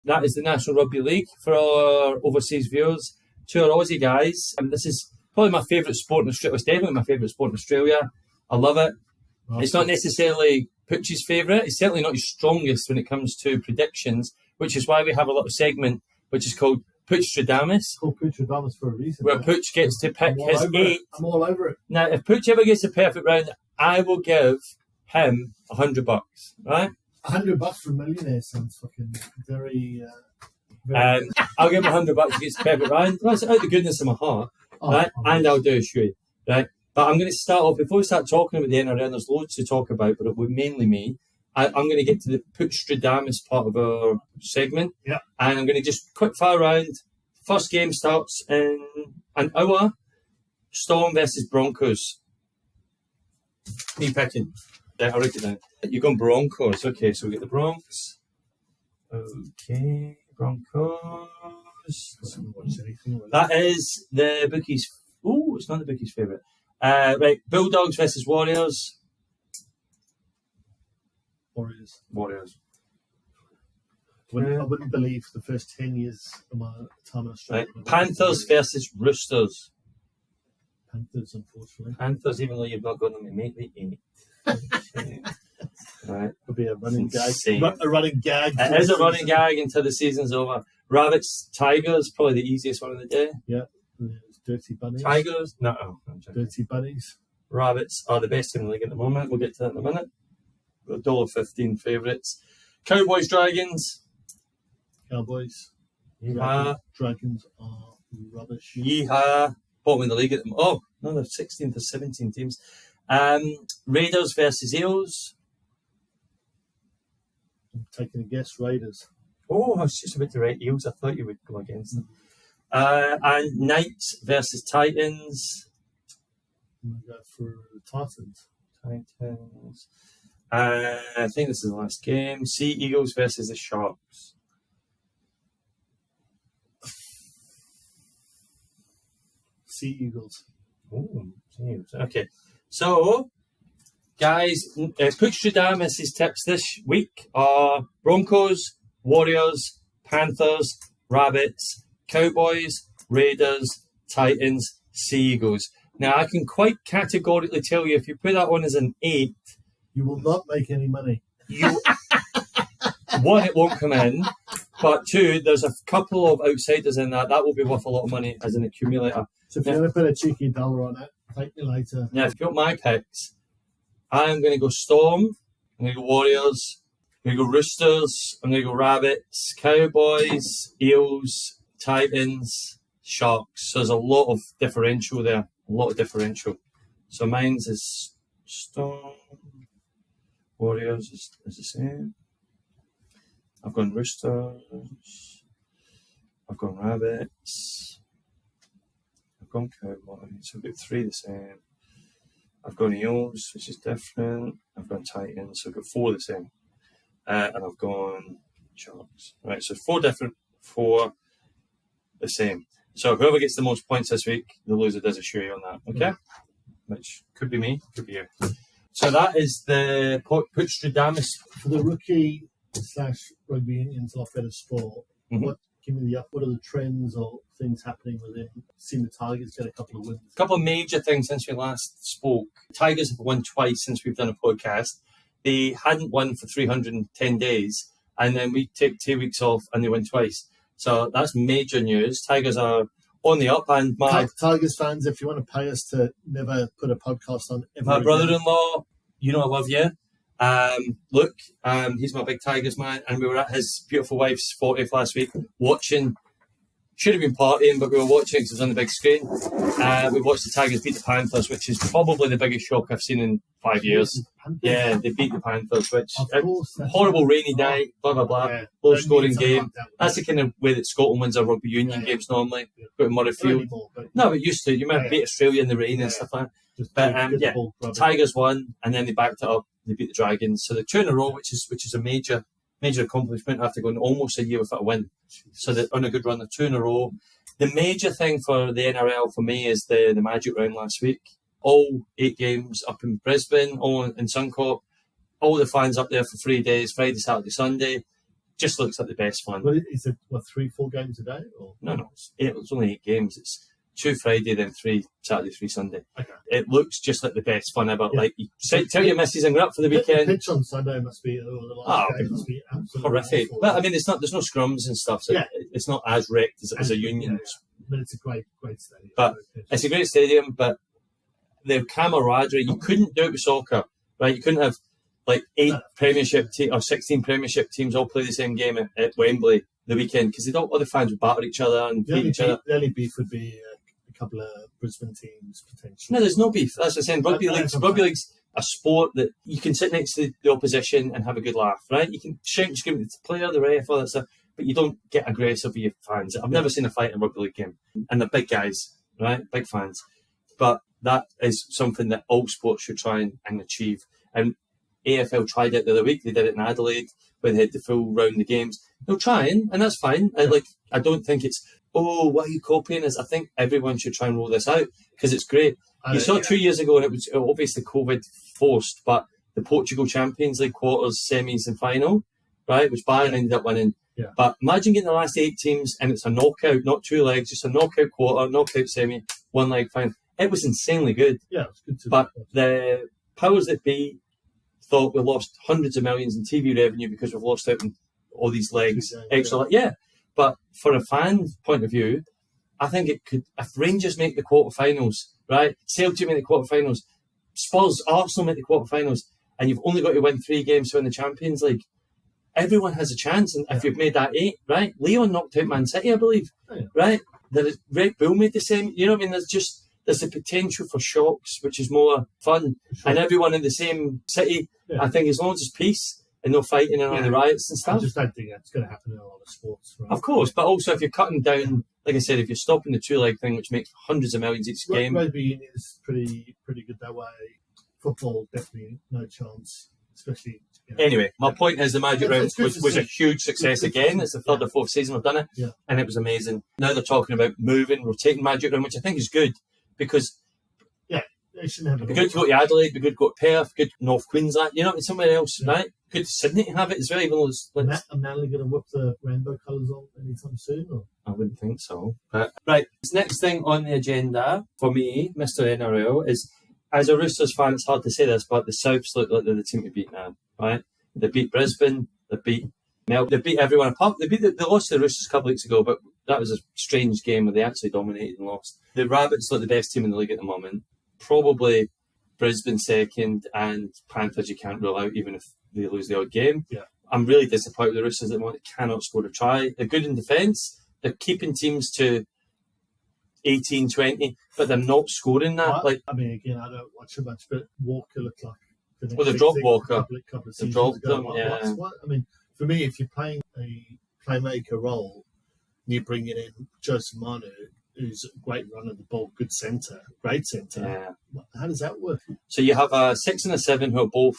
That is the National Rugby League for our overseas viewers. To our Aussie guys, this is probably my favourite sport in Australia. It's definitely my favourite sport in Australia. I love it. It's not necessarily Pooch's favourite. It's certainly not his strongest when it comes to predictions, which is why we have a little segment which is called Poochstradamus. It's called Poochstradamus for a reason. Where Pooch gets to pick his 8. I'm all over it. Now, if Pooch ever gets a perfect round, I will give him $100, right? $100 for a millionaire sounds fucking very... I'll give him $100 if he gets a perfect round. That's out of the goodness of my heart, right? And I'll do a shoe, right? But I'm going to start off, before we start talking about the NRL, there's loads to talk about, but it will mainly me. I'm going to get to the Poochstradamus part of our segment. Yeah. And I'm going to just quick fire round. First game starts in an hour. Storm versus Broncos. Me picking. Yeah, I'll write it down. You're going Broncos. Okay, so we get the Bronx. Okay, Broncos. That is the bookies. Oh, it's not the bookies' favourite. Right, Bulldogs versus Warriors. Warriors. I wouldn't believe the first 10 years of my time in Australia. Right. Panthers versus Roosters. Panthers, unfortunately. Panthers, even though you've not got them to make the 8. Right. It'll be a running gag. Insane. A running gag. It is a running gag until the season's over. Rabbits, Tigers, probably the easiest one of the day. Yeah. Dirty Bunnies. Tigers? No. Dirty Bunnies. Rabbits are the best in the league at the moment. We'll get to that in a minute. $1.15 favourites. Cowboys, Dragons. Cowboys. Yeehaw. Dragons are rubbish. Yeehaw. Bottom of the league at the moment. Oh, no, they're 16th or 17 teams. Raiders versus Eels. I'm taking a guess, Raiders. Oh, I was just about to write Eels. I thought you would go against them. And Knights versus Titans. I'm going to go for Titans. I think this is the last game. Sea Eagles versus the Sharks. Sea Eagles. Oh, Sea Eagles. Okay. So, guys, Poochstradamus' tips this week are Broncos, Warriors, Panthers, Rabbits, Cowboys, Raiders, Titans, Sea Eagles. Now, I can quite categorically tell you, if you put that one as an 8, you will not make any money. One, it won't come in. But 2, there's a couple of outsiders in that. That will be worth a lot of money as an accumulator. So if you're going to put a cheeky dollar on it, thank me later. Now, if you want my picks, I'm going to go Storm. I'm going to go Warriors. I'm going to go Roosters. I'm going to go Rabbits. Cowboys. Eels. Titans. Sharks. So there's a lot of differential there. So mine's is Storm. Warriors is the same. I've gone Roosters. I've gone Rabbits. I've gone Cowboys. So I've got 3 the same. I've gone Eels, which is different. I've gone Titans, so I've got 4 the same. And I've gone Sharks. Right, so 4 different, 4 the same. So whoever gets the most points this week, the loser does a shoey on that, okay? Which could be me, could be you. So that is the Poochstradamus. For the rookie / rugby union's a lot better sport. What are the trends or things happening within? Seen the Tigers get a couple of wins. A couple of major things since we last spoke. Tigers have won twice since we've done a podcast. They hadn't won for 310 days, and then we take 2 weeks off and they win twice. So that's major news. Tigers are on the up, and Tigers fans, if you want to pay us to never put a podcast on ever my again. Brother-in-law, you know I love you. Luke, he's my big Tigers man, and we were at his beautiful wife's 40th last week watching. Should have been partying, but we were watching because it was on the big screen. We watched the Tigers beat the Panthers, which is probably the biggest shock I've seen in 5 years. Yeah, they beat the Panthers, which horrible rainy night, blah, blah, blah. Yeah, low scoring game. That's the the kind of way that Scotland wins their rugby union games normally. Go to Murrayfield. No, it used to. You might beat Australia in the rain and stuff like that. But Tigers won, and then they backed it up. They beat the Dragons. So they're 2 in a row, which is a major accomplishment after going almost a year without a win. So they're on a good run. They're 2 in a row. The major thing for the NRL for me is the Magic Round last week. All 8 games up in Brisbane, all in Suncorp. All the fans up there for 3 days, Friday, Saturday, Sunday. just looks like the best fun. But is it, 3-4 games a day? Or? No, it's only 8 games. It's 2 Friday, then 3 Saturday, 3 Sunday. Okay. It looks just like the best fun ever. Yeah. Like, you tell your missus and we're up for the weekend. The pitch on Sunday must be, the last game must be absolutely horrific. awful. But I mean, there's no scrums and stuff, so it's not as wrecked as a Union. Yeah. But it's a great stadium. But it's a great stadium, but the camaraderie, you couldn't do it with soccer, right? You couldn't have like 8 Premiership or 16 Premiership teams all play the same game at Wembley the weekend, because all the fans would batter each other and beat each other. The only beef would be a couple of Brisbane teams potentially. No, there's no beef. That's what I'm saying. Rugby league's a sport that you can sit next to the opposition and have a good laugh, right? You can shout and scream at the player, the ref, all that stuff, but you don't get aggressive with your fans. I've never seen a fight in a rugby league game. And they're big guys, right? Big fans. But that is something that all sports should try and achieve. And AFL tried it the other week. They did it in Adelaide, where they had the full round of games. They're trying, and that's fine. I don't think it's, why are you copying us? I think everyone should try and roll this out, because it's great. You saw 2 years ago, and it was obviously COVID forced, but the Portugal Champions League quarters, semis and final, right, which Bayern ended up winning. Yeah. But imagine getting the last 8 teams, and it's a knockout, not 2 legs, just a knockout quarter, knockout semi, 1 leg final. It was insanely good. Yeah, it was good to But the powers that be thought we lost hundreds of millions in TV revenue because we've lost out on all these legs. But for a fan point of view, I think it could, if Rangers make the quarterfinals, right? Celtic make the quarterfinals, Spurs, Arsenal make the quarterfinals, and you've only got to win 3 games to win the Champions League. Everyone has a chance, and if you've made that 8, right? Leon knocked out Man City, I believe, right? Red Bull made the same. You know what I mean? There's the potential for shocks, which is more fun, and everyone in the same city. I think as long as there's peace and no fighting and all the riots and stuff. I just don't think that's going to happen in a lot of sports. Right? Of course, but also if you're cutting down, like I said, if you're stopping the 2-leg thing, which makes hundreds of millions each game. Rugby is pretty good that way. Football, definitely no chance, especially. Anyway, my point is the Magic Round was a huge success again. It's the 3rd or 4th season we've done it, and it was amazing. Now they're talking about rotating Magic Round, which I think is good, because they shouldn't have it'd be good to go to Adelaide, be good to go to Perth, good to North Queensland, you know, somewhere else, right? Good to Sydney to have it as well, even though it's... Are Manly going to whip the rainbow colours on anytime soon? Or? I wouldn't think so. But, right, this next thing on the agenda for me, Mr. NRL, is, as a Roosters fan, it's hard to say this, but the Souths look like they're the team to beat now, right? They beat Brisbane, they beat everyone apart. They lost to the Roosters a couple of weeks ago, but that was a strange game where they actually dominated and lost. The Rabbits look the best team in the league at the moment. Probably Brisbane second, and Panthers you can't rule out even if they lose the odd game. Yeah. I'm really disappointed with the Roosters at the moment. They cannot score a try. They're good in defence. They're keeping teams to 18, 20, but they're not scoring that. I mean, again, I don't watch it much, but Walker looked like... They've dropped Walker. Couple of they've dropped them, I mean, for me, if you're playing a playmaker role, you're bringing in Joseph Manu, who's a great runner of the ball, good centre, great centre. Yeah. How does that work? So you have a 6 and a 7 who are both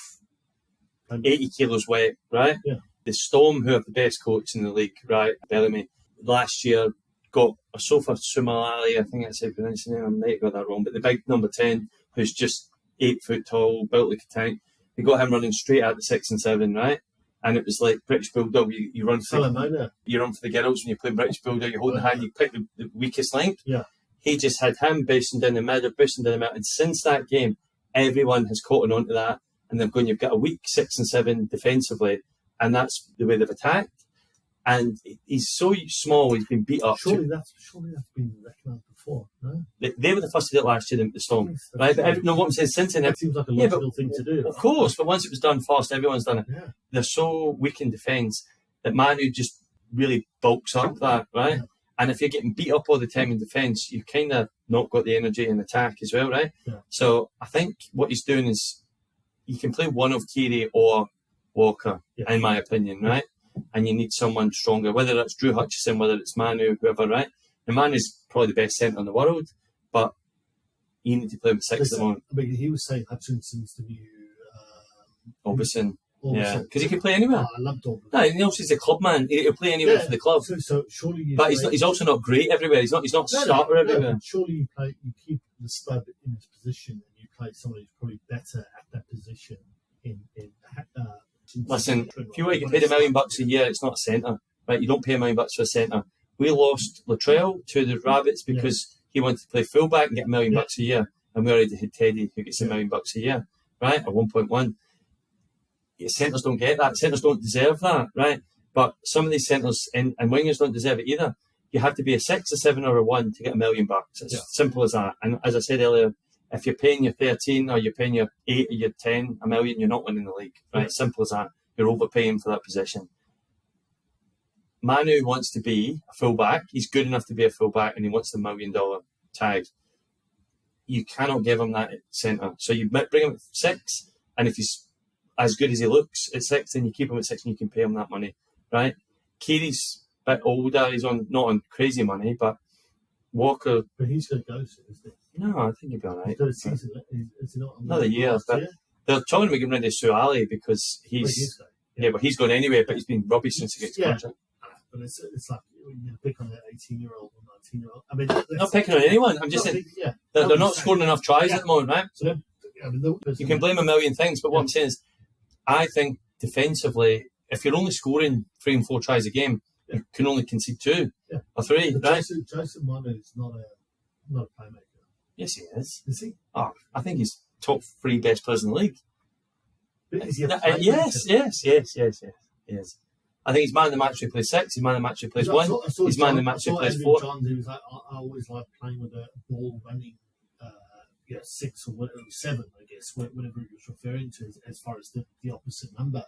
80 kilos wet, right? Yeah. The Storm, who have the best coach in the league, right? Bellamy, last year got a Sofa Sumalali, I think that's how you pronounce his name. I might have got that wrong, but the big number 10, who's just 8 foot tall, built like a tank. They got him running straight at the 6 and 7, right? And it was like British Bulldog. You run for the girls when you play British Bulldog. You hold the hand, you pick the weakest link. Yeah. He just had him boosting down the middle, and since that game, everyone has caught on to that, and they've gone, you've got a weak 6 and 7 defensively, and that's the way they've attacked. And he's so small, he's been beat up. Surely that's been recognised before, no? They were the first to do it last year, the Storm, right? But what I'm saying, since then, that seems like a logical thing to do. Of course, but once it was done fast, everyone's done it. Yeah. They're so weak in defence that Manu just really bulks up that, right? Yeah. And if you're getting beat up all the time in defence, you've kind of not got the energy in attack as well, right? Yeah. So I think what he's doing is you can play one of Keary or Walker, in my opinion, right? And you need someone stronger, whether that's Drew Hutchison, whether it's Manu, whoever, right? And Manu's probably the best centre in the world, but you need to play with 6 at the moment. I mean, he was saying Hutchinson's the new... Orbison. Yeah, because he can play anywhere. I loved Orbison. No, he also he's a club man. He'll play anywhere for the club. So surely but he's also not great everywhere. He's not a starter everywhere. Surely you keep the stud in his position and you play someone who's probably better at that position in Listen, if you want to get paid $1 million a year, it's not a centre, right? You don't pay $1 million for a centre. We lost Latrell to the Rabbits because he wanted to play fullback and get $1 million a year, and we already had Teddy who gets $1 million a year, right? Or 1.1. Centres don't get that. Centres don't deserve that, right? But some of these centres and wingers don't deserve it either. You have to be a 6, a 7, or a 1 to get $1 million. It's simple as that. And as I said earlier, if you're paying your 13 or you're paying your 8 or your 10 $1 million, you're not winning the league, right? Simple as that. You're overpaying for that position. Manu wants to be a fullback. He's good enough to be a fullback, and he wants the $1 million tag. You cannot give him that at centre. So you bring him at 6, and if he's as good as he looks at 6, then you keep him at 6 and you can pay him that money, right? Keely's a bit older. He's not on crazy money, but Walker. But he's going to go soon, isn't he? No, I think he'll be all right. He's got a season. Is he not another year? But they're talking about getting rid of Suali because he's but he's gone anyway. But he's been rubbish since he gets contract. But it's like you pick on an 18-year-old or 19-year-old. I mean, not picking on anyone. I'm just saying they're not scoring enough tries at the moment, right? So you can blame a million things, but what I'm saying is, I think defensively, if you're only scoring 3 and 4 tries a game, you can only concede 2 or 3, but right? Joseph Manu is not a playmaker. Yes, he is. Is he? Oh, I think he's top 3 best players in the league. Is he a yes. He is. I think he's man of the match who plays 6. He's man of the match who plays 1. He's man of the match who plays 4. John, he was like, I always like playing with a ball running, 6 or whatever, 7, I guess, whatever he was referring to as far as the opposite number.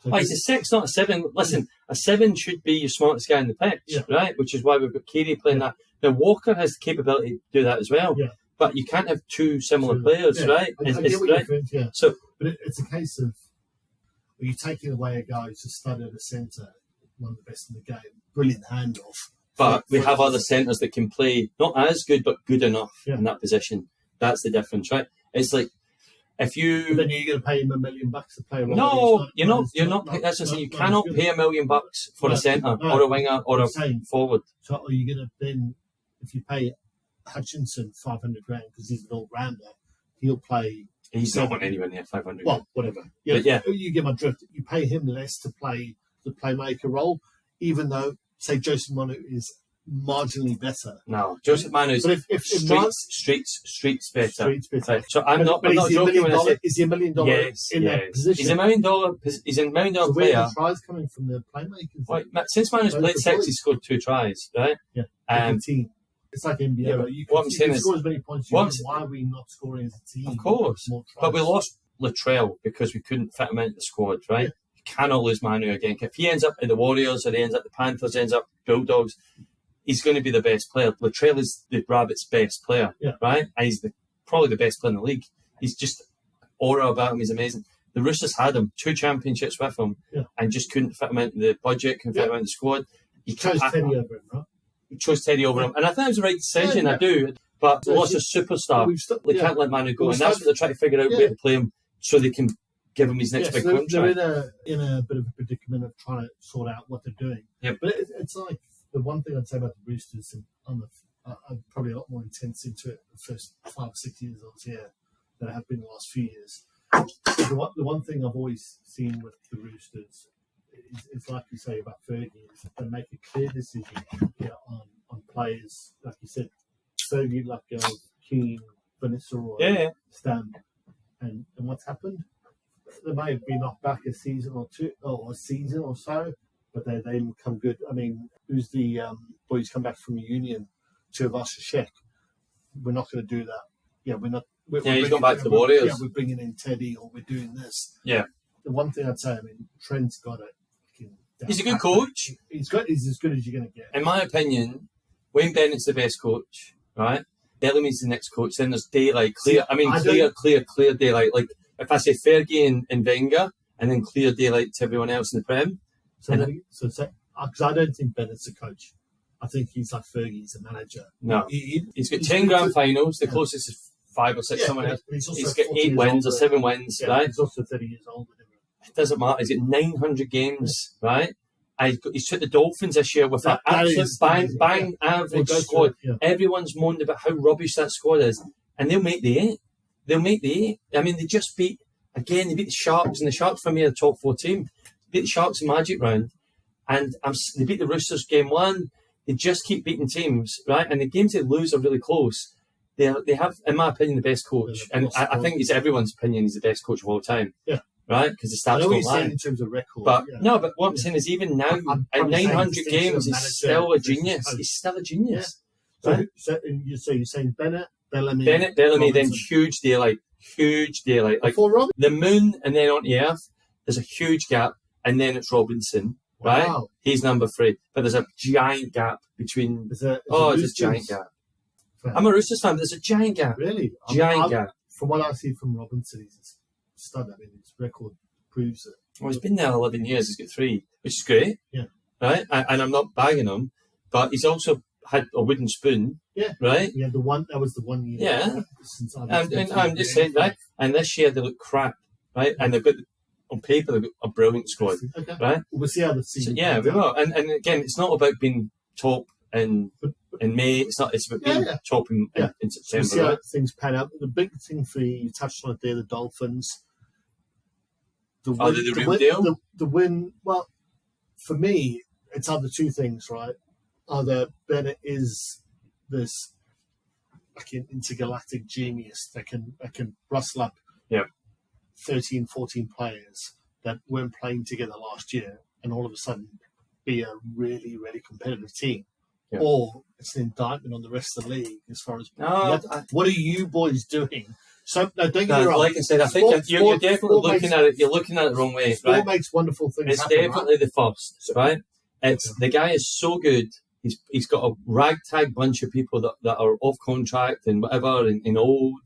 So he's a 6, not a 7. Listen, a 7 should be your smartest guy in the pitch, right? Which is why we've got Carey playing that. Now, Walker has the capability to do that as well. Yeah. But you can't have 2 similar players, right? I get what you're saying, So, but it's a case of you're taking away a guy who's a stud at a centre, one of the best in the game, brilliant handoff. But we have other centres that can play not as good, but good enough in that position. That's the difference, right? It's like if you. But then you're going to pay him $1 million to play a role. No, you're not. That's what I'm saying. You cannot pay $1 million for a centre or a winger or a forward. So are you going to then, if you pay Hutchinson $500,000 because he's an all-rounder, he'll play. He's not on anywhere near 500. Well, whatever. Yeah, you get my drift. You pay him less to play the playmaker role, even though, say, Joseph Manu is marginally better. No, Joseph Manu is streets better. Streets better. Right. So I'm not joking when I say... Is he $1 million in that position? He's a $1 million so player. Where are the tries coming from the playmakers? Well, since Manu's played 6, he's scored 2 tries, right? Yeah, team. It's like NBA. Yeah, you what I'm saying is, score as many points. Why are we not scoring as a team? Of course, but we lost Latrell because we couldn't fit him into the squad, right? Yeah. You cannot lose Manu again. If he ends up in the Warriors or he ends up the Panthers, ends up Bulldogs, he's going to be the best player. Latrell is the Rabbits' best player, right? And he's probably the best player in the league. He's just aura about him. He's amazing. The Roosters had him 2 championships with him, and just couldn't fit him into the budget, couldn't fit him into the squad. He chose Teddy over him, right? He chose Teddy over him, and I think it was the right decision. I do, but lost a superstar. They can't let Manu go, and that's what they're trying to figure out where to play him so they can give him his next big contract. They're in a bit of a predicament of trying to sort out what they're doing. Yep. But it's like the one thing I'd say about the Roosters, and I'm probably a lot more intense into it the first 5 or 6 years I was here than I have been the last few years. The one thing I've always seen with the Roosters is like you say about Fergie, is they make a clear decision on players, like you said, Fergie, like Keane, Vanessa Roy, Stam, and what's happened? They may have been knocked back a season or 2 or a season or so, but they come good. I mean, who's the boy who's come back from the Union, Chervashashek? We're not going to do that. Yeah, we're not. He's gone back to the Warriors. Yeah, we're bringing in Teddy, or we're doing this. Yeah. The one thing I'd say, I mean, Trent's got it. He's a good coach. He's as good as you're going to get. In my opinion, Wayne Bennett's the best coach, right? Bellamy's the next coach. Then there's daylight, clear. Clear daylight. Like if I say Fergie and Wenger, and then clear daylight to everyone else in the Prem. Because I don't think Bennett's a coach. I think he's like Fergie. He's a manager. No, he's got 10 grand finals. The closest is 5 or 6. Someone else. He's got 8 wins or 7 wins, right? He's also 30 years old. It doesn't matter. He's got 900 games, right? And he's took the Dolphins this year with an absolute bang average squad. Everyone's moaned about how rubbish that squad is, and they'll make the 8. I mean, they just beat again, they beat the Sharks, and the Sharks for me are the top 4 team. They beat the Sharks in Magic Round, and they beat the Roosters game 1. They just keep beating teams, right? And the games they lose are really close. They have, in my opinion, the best coach, and I think it's everyone's opinion he's the best coach of all time. Yeah. Right? Because the stats don't lie. in terms of record. But but what I'm saying is, even now at 900 games, he's still a genius. He's still a genius. Yeah. Right? So you're saying Bennett, Bellamy, Robinson. Then huge daylight. Like Before the moon and then on the earth, there's a huge gap, and then it's Robinson. Right? Wow. He's number 3. But there's a giant gap between. There's a giant gap. Fair. I'm a Roosters fan, but there's a giant gap. Really? Giant gap. From what I see from Robinson, he's a stud. I mean, his record proves it. Well, he's been there 11 years. He's got 3, which is great. Yeah. Right? And I'm not bagging him, but he's also had a wooden spoon. Yeah. Right? Yeah, that was the 1 year. Yeah. Since I'm just saying, right? And this year they look crap, right? And they've got, on paper, they've got a brilliant squad. Okay. Right? We'll see how the season goes. We will. And again, it's not about being top in May. It's about being top in September. We'll see how things pan out. The big thing for you touched on it there, the Dolphins. Are they the real deal? The win, well, for me, it's either 2 things, right? Either Bennett is this intergalactic genius that can rustle up 13, 14 players that weren't playing together last year and all of a sudden be a really, really competitive team. Yeah. Or it's an indictment on the rest of the league as far as what are you boys doing? So don't get me wrong. Like I said, I think you're definitely looking at it. You're looking at it the wrong way. Sport makes wonderful things. It's definitely the first, right? It's the guy is so good. He's got a ragtag bunch of people that are off contract and whatever and old,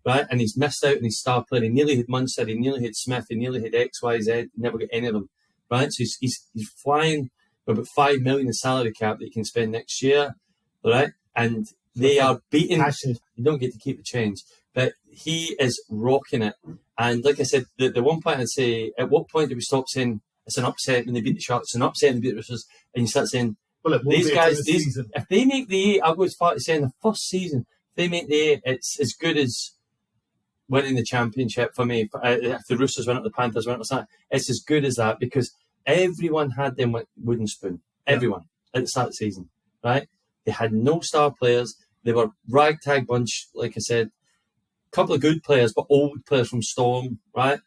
right? And he's missed out on his star player. He nearly had Munster. He nearly had Smith. He nearly had X, Y, Z. Never got any of them, right? So he's flying with about $5 million in salary cap that he can spend next year, right? And they are beating. You don't get to keep the change. But he is rocking it. And like I said, the one point I'd say, at what point do we stop saying it's an upset when they beat the Sharks, it's an upset when they beat the Roosters, and you start saying, these guys, if they make the 8, I'll go as far as saying the first season, if they make the 8, it's as good as winning the championship for me. If the Roosters win it, the Panthers win it, or something, it's as good as that because everyone had them with wooden spoon. Everyone at the start of the season, right? They had no star players. They were ragtag bunch, like I said. Couple of good players, but old players from Storm, right?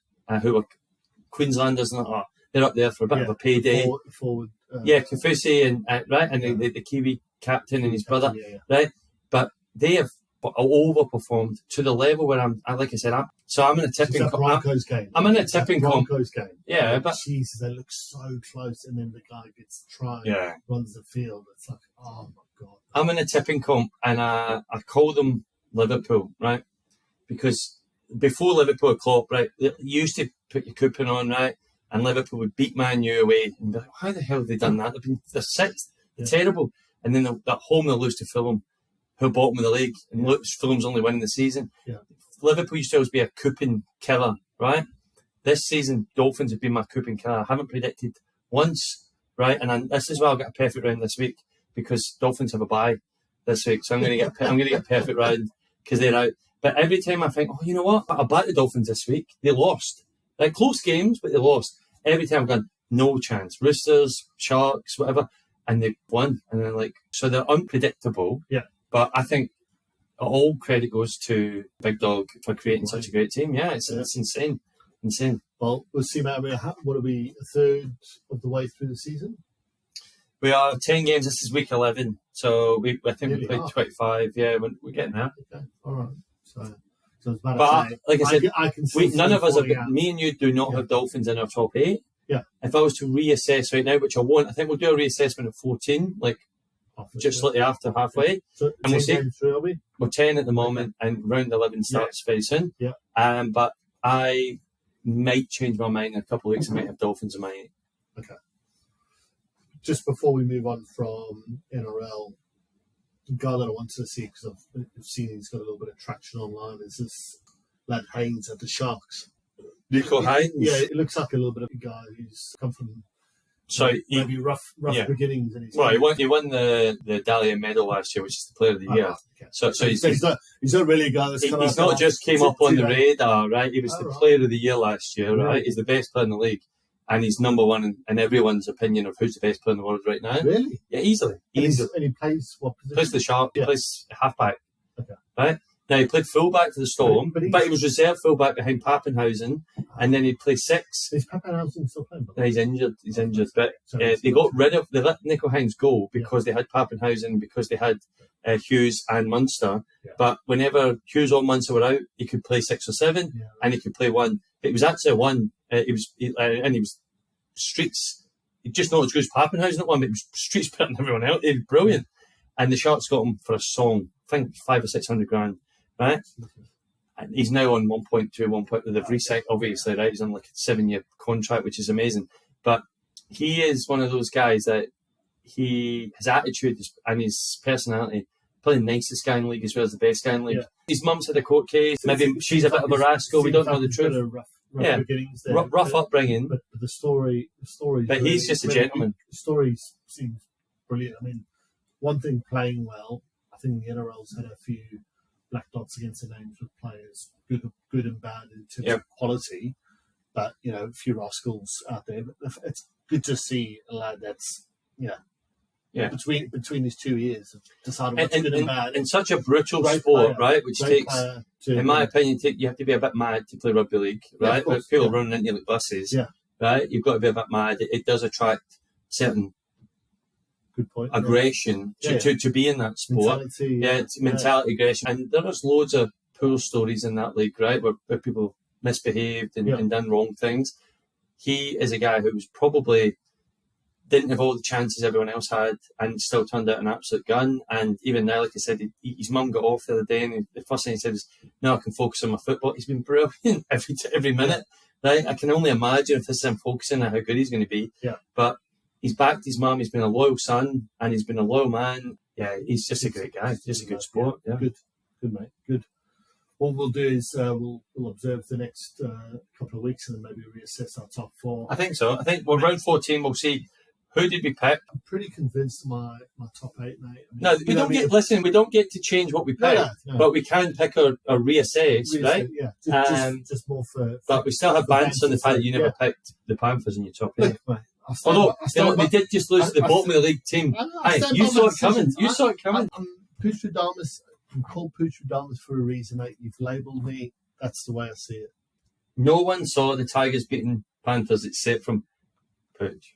Who were Queenslanders, and they're up there for a bit of a payday. Forward, Kafusi and right, and the Kiwi captain and his brother, right? But they have overperformed to the level where I'm like I said, I'm in a tipping. Broncos game. I'm in a tipping Broncos game. Yeah, but Jesus, they look so close, and then the guy gets tried, runs the field. It's like, oh my god. I'm in a tipping comp, and I call them Liverpool, right? Because before Liverpool Klopp, right, you used to put your coupon on, right, and Liverpool would beat Man U away, and be like, how the hell have they done that? They're 6th, they're terrible, and then at home they'll lose to Fulham, who are bottom of the league, and Fulham's only winning the season. Yeah. Liverpool used to always be a coupon killer, right? This season, Dolphins have been my coupon killer. I haven't predicted once, right, and this is why I'll get a perfect round this week because Dolphins have a bye this week, so I'm going to get a perfect round because they're out. But every time I think, you know what? I'll back the Dolphins this week. They lost. Like close games, but they lost. Every time I've gone, no chance. Roosters, Sharks, whatever. And they won. And then so they're unpredictable. Yeah. But I think all credit goes to Big Dog for creating such a great team. Yeah, it's insane. Insane. Well, we'll see, Matt. What are we, a third of the way through the season? We are 10 games. This is week 11. So I think we played 25. Yeah, we're getting there. Okay. All right. So it's about like I said, I can none of us have. Me and you do not have Dolphins in our top 8. Yeah. If I was to reassess right now, which I won't, I think we'll do a reassessment at 14, just slightly after halfway. So and we'll see. We're 10 at the moment, and round 11 starts very soon. Yeah. But I might change my mind in a couple of weeks. I might have Dolphins in my 8. Okay. Just before we move on from NRL. The guy that I wanted to see because I've seen he's got a little bit of traction online is this lad Haynes at the Sharks. Nico Haynes? Yeah, it looks like a little bit of a guy who's come from So maybe rough beginnings. And he won the Dahlia Medal last year, which is the Player of the Year. Okay. So he's not really a guy that's come he's not just came up on the radar, right? He was the right. Player of the Year last year, Really? right? He's the best player in the league, and he's number one in everyone's opinion of who's the best player in the world right now. Really? Yeah, easily. And he plays what position? Plays the Shark. Yeah. He plays halfback. Okay. Right. Now, he played fullback for the Storm, but he was reserve fullback behind Pappenhausen, and then he played 6. Is Pappenhausen still playing? No, he's injured. But they let Nico Hines go because they had Pappenhausen, because they had Hughes and Munster. Yeah. But whenever Hughes or Munster were out, he could play 6 or 7, and he could play 1. But he was actually 1. He was streets. He just not as good as Pappenhausen at 1, but he was streets better than everyone else. He was brilliant. And the Sharks got him for a song. I think 500 or 600 grand. Right, and he's now on 1.2. They've reset, obviously, right? He's on like a 7-year contract, which is amazing. But he is one of those guys that his attitude and his personality, probably the nicest guy in the league as well as the best guy in the league. Yeah. His mum's had a court case. Maybe she's a bit of a rascal. We don't know the truth. Rough beginnings there. Rough upbringing. But the story. But he's just a gentleman. The story seems brilliant. I mean, one thing playing well. I think the NRL's had a few black dots against the names of players, good and bad in terms of quality, but a few rascals out there. But it's good to see a lad that's between his 2 years of deciding what's good and bad. In such a brutal sport, right? Which takes, in my opinion, you have to be a bit mad to play rugby league, right? Course, people running into you like buses, right? You've got to be a bit mad. It does attract certain. Good point. Aggression to be in that sport. Mentality, aggression. And there's loads of poor stories in that league, right, where people misbehaved and done wrong things. He is a guy who was probably didn't have all the chances everyone else had and still turned out an absolute gun. And even now, like I said, his mum got off the other day and the first thing he said was, "No, I can focus on my football." He's been brilliant every minute, right? I can only imagine if this is him focusing on how good he's going to be. Yeah. But he's backed his mum. He's been a loyal son, and he's been a loyal man. Yeah, he's just a great guy. Just a good sport. Yeah. Good, mate. Good. What we'll do is we'll observe the next couple of weeks and then maybe reassess our top 4. I think so. I think round 14 we'll see who did we pick. I'm pretty convinced my top 8, mate. I mean, no, we don't get. Listen, we don't get to change what we pick, but we can pick or reassess, right? Yeah, just more for. But we still have bans on the fact that you never picked the Panthers in your top 8. Look, although they did just lose to the bottom of the league team. You saw it coming. You saw it coming. I'm Putradamus. I'm called Putradamus for a reason, mate. You've labelled me. That's the way I see it. No one saw the Tigers beating Panthers except from Pooch.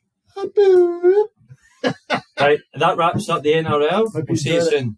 Right, that wraps up the NRL. We'll see you soon.